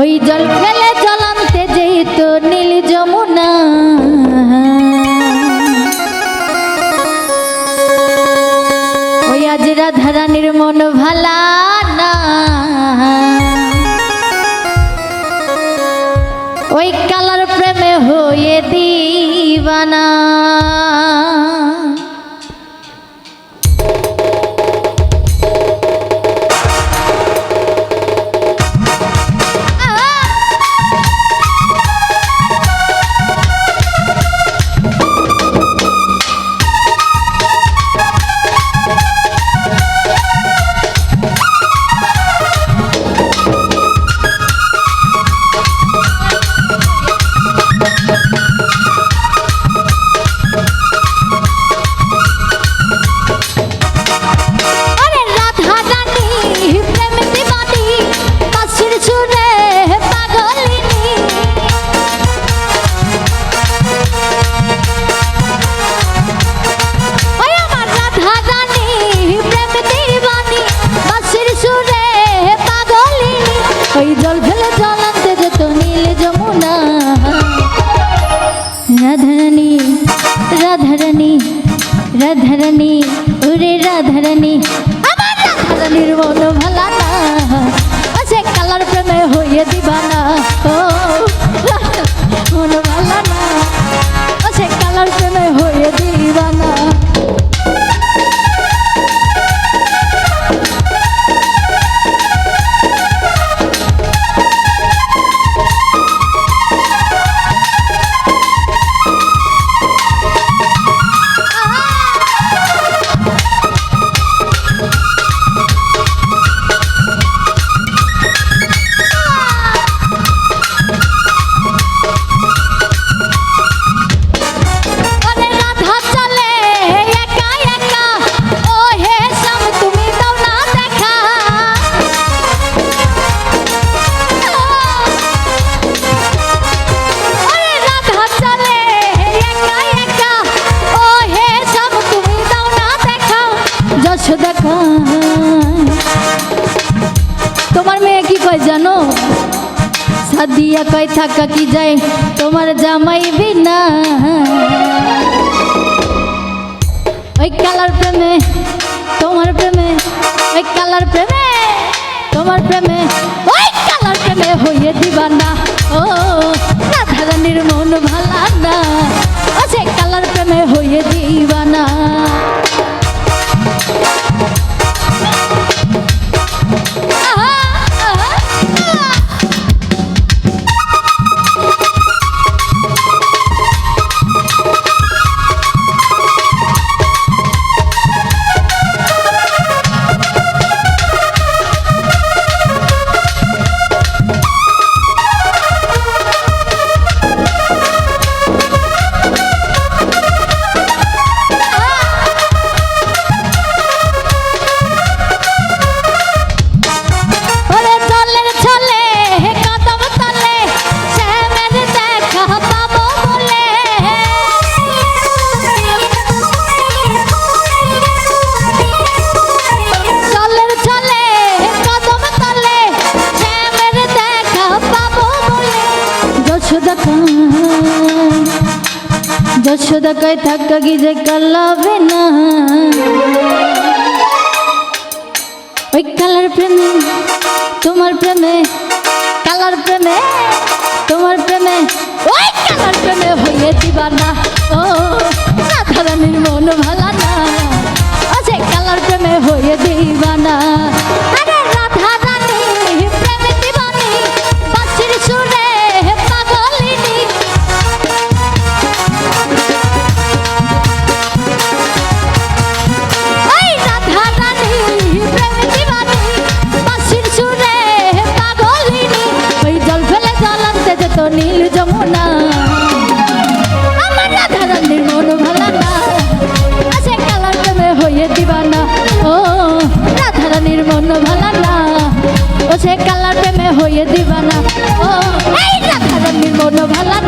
ওই জল ফেলে জলান্তে যেত নীল যমুনা, ওই আজ রাধারানীর মন ভালা না, ওই কালার প্রেমে হয়ে দিবানা। ওই জল ফেলে জলান্তে যেত নীল যমুনা, রাধারানী রাধারানী রাধারানী ওরে রাধারানী, আমার রাধারানীর মন ভালা না, সে কালার প্রেমে হয়ে দিবানা। ও মন ভালা না, সে কালার প্রেমে হয়ে দিবানা। তোমার মেয়ে কি কয় জানো, সাদিয়া কয় থাকা কি যায় তোমার জামাই বিনা, ওই কালার প্রেমে তোমার প্রেমে, ওই কালার প্রেমে তোমার প্রেমে, ওই কালার প্রেমে হয়ে দিবানা। ও রাধারানীর মন ভালা না, সে কালার প্রেমে হয়ে দিবানা। যশোদা কয় থাকা কি যে কালাবে না, ওই কালার প্রেমে তোমার প্রেমে, কালার প্রেমে তোমার প্রেমে, ওই কালার প্রেমে হয়ে দিবানা। ও রাধারানীর মন ভালা না, সে কালার প্রেমে হয়ে দিবানা। আরে রাধারানী প্রেমে দিবানি, বাঁশির সুরে পাগলিনী, ওই রাধারানী প্রেমে দিবানি, বাঁশির সুরে পাগলিনী, ওই জল ফেলে জলান্তে যেত নীল যমুনা, আমার রাধারানীর মন ভালা না, সে কালার প্রেমে হয়ে দিবানা। ও রাধারানীর মন ভালা না, ও সে কালার প্রেমে হয়ে দিবানা। ও এই রাধারানীর মন ভালা